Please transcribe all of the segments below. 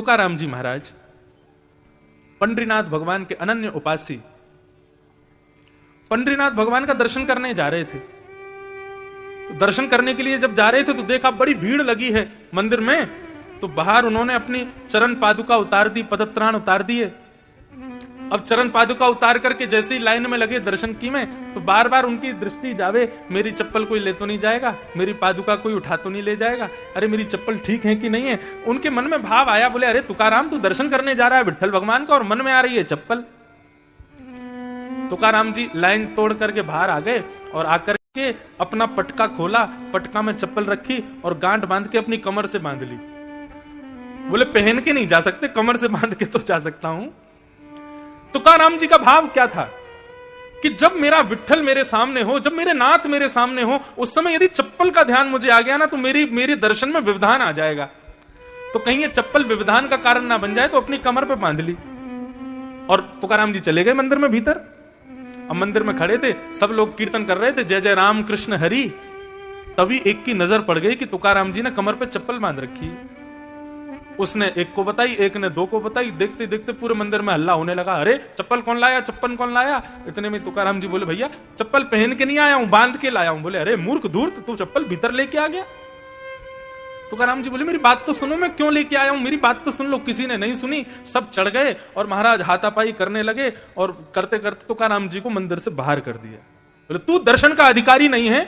तुकाराम जी महाराज पंडरीनाथ भगवान के अनन्य उपासी पंडरीनाथ भगवान का दर्शन करने जा रहे थे। तो दर्शन करने के लिए जब जा रहे थे तो देखा बड़ी भीड़ लगी है मंदिर में, तो बाहर उन्होंने अपनी चरण पादुका उतार दी, पदत्राण उतार दिए। अब चरण पादुका उतार करके जैसे ही लाइन में लगे दर्शन की में, तो बार बार उनकी दृष्टि जावे, मेरी चप्पल कोई ले तो नहीं जाएगा, मेरी पादुका कोई उठा तो नहीं ले जाएगा, अरे मेरी चप्पल ठीक है कि नहीं है। उनके मन में भाव आया, बोले अरे तुकाराम तू दर्शन करने जा रहा है विट्ठल भगवान का और मन में आ रही है चप्पल। तुकाराम जी लाइन तोड़ करके बाहर आ गए और आकर के अपना पटका खोला, पटका में चप्पल रखी और गांठ बांध के अपनी कमर से बांध ली। बोले पहन के नहीं जा सकते, कमर से बांध के तो जा सकता हूं। तुकाराम जी का भाव क्या था कि जब मेरा विट्ठल मेरे सामने हो, जब मेरे नाथ मेरे सामने हो, उस समय यदि चप्पल का ध्यान मुझे आ गया ना तो मेरे दर्शन में व्यवधान आ जाएगा। तो कहीं ये चप्पल व्यवधान का कारण ना बन जाए, तो अपनी कमर पे बांध ली और तुकाराम जी चले गए मंदिर में भीतर। अब मंदिर में खड़े थे, सब लोग कीर्तन कर रहे थे, जय जय राम कृष्ण हरि। तभी एक की नजर पड़ गई कि तुकाराम जी ने कमर पे चप्पल बांध रखी है। उसने एक को बताई, एक ने दो को बताई, देखते देखते पूरे मंदिर में हल्ला होने लगा, अरे चप्पल कौन लाया, चप्पल कौन लाया। इतने में तुकाराम जी बोले भैया चप्पल पहन के नहीं आया हूं, बांध के लाया हूं। बोले अरे मूर्ख धूर्त, तू चप्पल भीतर लेके आ गया। तुकाराम जी बोले मेरी बात तो सुनो, मैं क्यों लेके आया हूं, मेरी बात तो सुन लो। किसी ने नहीं सुनी, सब चढ़ गए और महाराज हाथापाई करने लगे और करते करते तुकाराम जी को मंदिर से बाहर कर दिया। बोले तू दर्शन का अधिकारी नहीं है,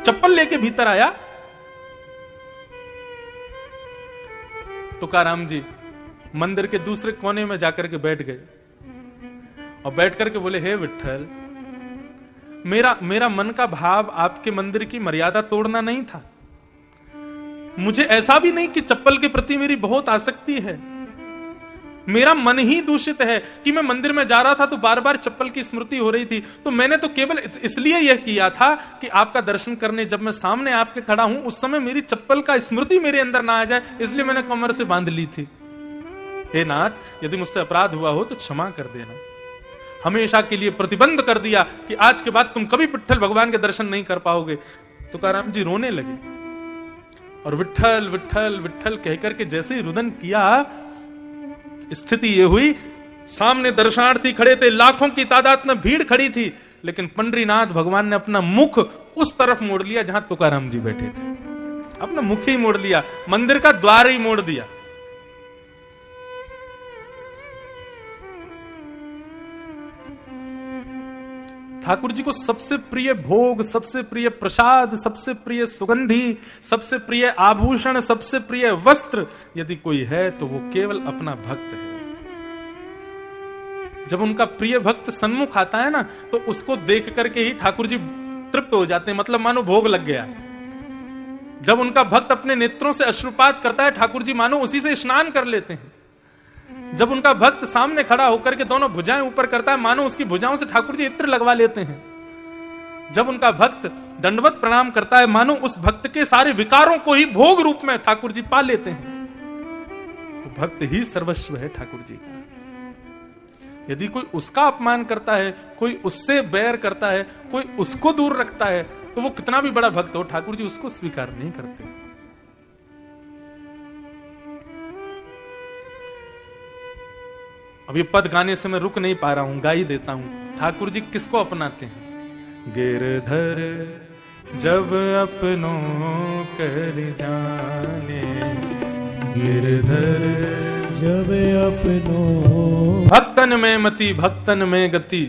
चप्पल लेके भीतर आया। तुकाराम जी मंदिर के दूसरे कोने में जाकर के बैठ गए और बैठ करके बोले हे विट्ठल, मेरा मन का भाव आपके मंदिर की मर्यादा तोड़ना नहीं था। मुझे ऐसा भी नहीं कि चप्पल के प्रति मेरी बहुत आसक्ति है, मेरा मन ही दूषित है कि मैं मंदिर में जा रहा था तो बार बार चप्पल की स्मृति हो रही थी। तो मैंने तो केवल इसलिए यह किया था कि आपका दर्शन करने जब मैं सामने आपके खड़ा हूं उस समय मेरी चप्पल का स्मृति मेरे अंदर ना आ जाए, इसलिए मैंने कमर से बांध ली थी। हे नाथ, यदि मुझसे अपराध हुआ हो तो क्षमा कर देना। हमेशा के लिए प्रतिबंध कर दिया कि आज के बाद तुम कभी विट्ठल भगवान के दर्शन नहीं कर पाओगे। तुकाराम जी रोने लगे और विट्ठल विट्ठल विट्ठल कहकर के जैसे ही रुदन किया, स्थिति ये हुई सामने दर्शनार्थी खड़े थे, लाखों की तादाद में भीड़ खड़ी थी, लेकिन पंडरीनाथ भगवान ने अपना मुख उस तरफ मोड़ लिया जहां तुकाराम जी बैठे थे। अपना मुख ही मोड़ लिया, मंदिर का द्वार ही मोड़ दिया। ठाकुर जी को सबसे प्रिय भोग, सबसे प्रिय प्रसाद, सबसे प्रिय सुगंधी, सबसे प्रिय आभूषण, सबसे प्रिय वस्त्र यदि कोई है तो वो केवल अपना भक्त है। जब उनका प्रिय भक्त सन्मुख आता है ना तो उसको देख करके ही ठाकुर जी तृप्त हो जाते हैं, मतलब मानो भोग लग गया। जब उनका भक्त अपने नेत्रों से अश्रुपात करता है, ठाकुर जी मानो उसी से स्नान कर लेते हैं। जब उनका भक्त सामने खड़ा होकर के दोनों भुजाएं ऊपर करता है, मानो उसकी भुजाओं से ठाकुर जी इत्र लगवा लेते हैं। जब उनका भक्त दंडवत प्रणाम करता है, मानो उस भक्त के सारे विकारों को ही भोग रूप में ठाकुर जी पा लेते हैं। तो भक्त ही सर्वस्व है ठाकुर जी का। यदि कोई उसका अपमान करता है, कोई उससे बैर करता है, कोई उसको दूर रखता है, तो वो कितना भी बड़ा भक्त हो, ठाकुर जी उसको स्वीकार नहीं करते। अब ये पद गाने से मैं रुक नहीं पा रहा हूं, गा ही देता हूं। ठाकुर जी किसको अपनाते हैं? गिरधर जब अपनों कर जाने, गिरधर जब अपनों भक्तन में मति भक्तन में गति,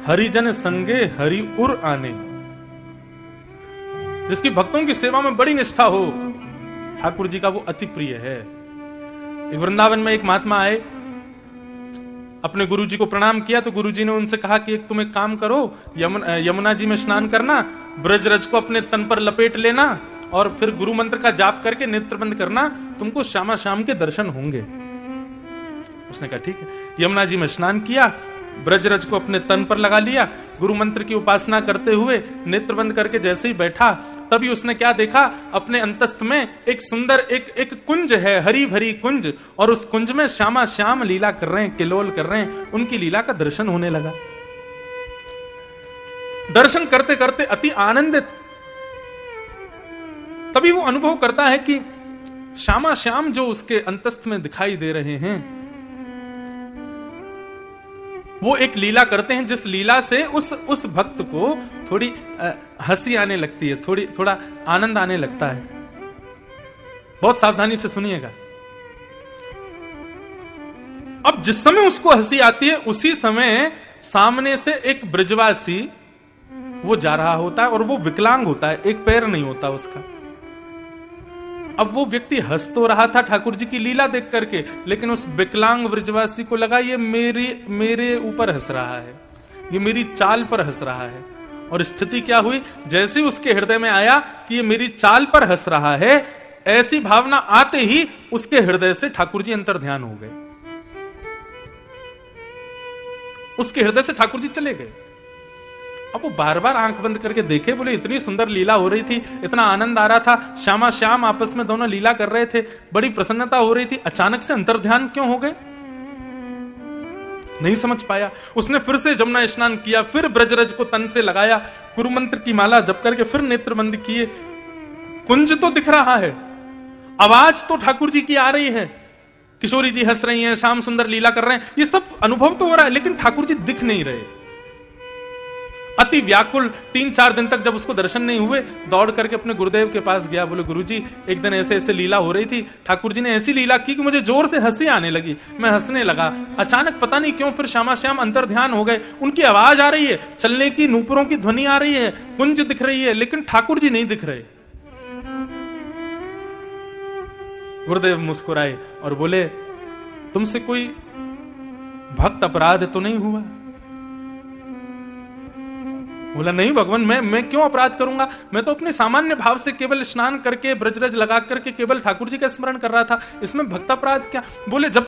हरिजन संगे हरि उर आने। जिसकी भक्तों की सेवा में बड़ी निष्ठा हो, ठाकुर जी का वो अति प्रिय है। एक वृंदावन में एक महात्मा आए, अपने गुरुजी को प्रणाम किया तो गुरुजी ने उनसे कहा कि एक तुम एक काम करो, यमुना जी में स्नान करना, ब्रजरज को अपने तन पर लपेट लेना और फिर गुरु मंत्र का जाप करके नेत्र बंद करना, तुमको श्यामा श्याम के दर्शन होंगे। उसने कहा ठीक है। यमुना जी में स्नान किया, ब्रजरज को अपने तन पर लगा लिया, गुरु मंत्र की उपासना करते हुए नेत्र बंद करके जैसे ही बैठा, तभी उसने क्या देखा, अपने अंतस्थ में एक सुंदर एक कुंज है, हरी भरी कुंज, और उस कुंज में श्यामा श्याम लीला कर रहे हैं, किलोल कर रहे हैं। उनकी लीला का दर्शन होने लगा। दर्शन करते करते अति आनंदित, तभी वो अनुभव करता है कि श्यामा श्याम जो उसके अंतस्थ में दिखाई दे रहे हैं, वो एक लीला करते हैं जिस लीला से उस भक्त को थोड़ी हंसी आने लगती है, थोड़ा आनंद आने लगता है। बहुत सावधानी से सुनिएगा। अब जिस समय उसको हंसी आती है, उसी समय सामने से एक ब्रजवासी वो जा रहा होता है और वो विकलांग होता है, एक पैर नहीं होता उसका। अब वो व्यक्ति हंस तो रहा था ठाकुर जी की लीला देख करके, लेकिन उस विकलांग ब्रजवासी को लगा ये मेरे ऊपर हंस रहा है, ये मेरी चाल पर हंस रहा है। और स्थिति क्या हुई, जैसे उसके हृदय में आया कि ये मेरी चाल पर हंस रहा है, ऐसी भावना आते ही उसके हृदय से ठाकुर जी अंतर्ध्यान हो गए, उसके हृदय से ठाकुर जी चले गए। अब वो बार बार आंख बंद करके देखे, बोले इतनी सुंदर लीला हो रही थी, इतना आनंद आ रहा था, श्यामा श्याम आपस में दोनों लीला कर रहे थे, बड़ी प्रसन्नता हो रही थी, अचानक से अंतर्ध्यान क्यों हो गए, नहीं समझ पाया। उसने फिर से जमुना स्नान किया, फिर ब्रजरज को तन से लगाया, गुरु मंत्र की माला जप करके फिर नेत्र बंद किए। कुंज तो दिख रहा है, आवाज तो ठाकुर जी की आ रही है, किशोरी जी हंस रही हैं, श्याम सुंदर लीला कर रहे हैं, ये सब अनुभव तो हो रहा है, लेकिन ठाकुर जी दिख नहीं रहे। अति व्याकुल 3-4 दिन तक जब उसको दर्शन नहीं हुए, दौड़ करके अपने गुरुदेव के पास गया, बोले गुरुजी एक दिन ऐसे ऐसे लीला हो रही थी, ठाकुर जी ने ऐसी लीला की कि मुझे जोर से हंसी आने लगी, मैं हंसने लगा, अचानक पता नहीं क्यों फिर श्यामा श्याम अंतर्ध्यान हो गए, उनकी आवाज आ रही है, चलने की नूपुरों की ध्वनि आ रही है, कुंज दिख रही है, लेकिन ठाकुर जी नहीं दिख रहे। गुरुदेव मुस्कुराए और बोले तुमसे कोई भक्त अपराध तो नहीं हुआ? बोला नहीं भगवान, मैं क्यों अपराध करूंगा, मैं तो अपने सामान्य भाव से केवल स्नान करके ब्रजरज लगा करके केवल ठाकुर जी का स्मरण कर रहा था, इसमें भक्त अपराध क्या? बोले जब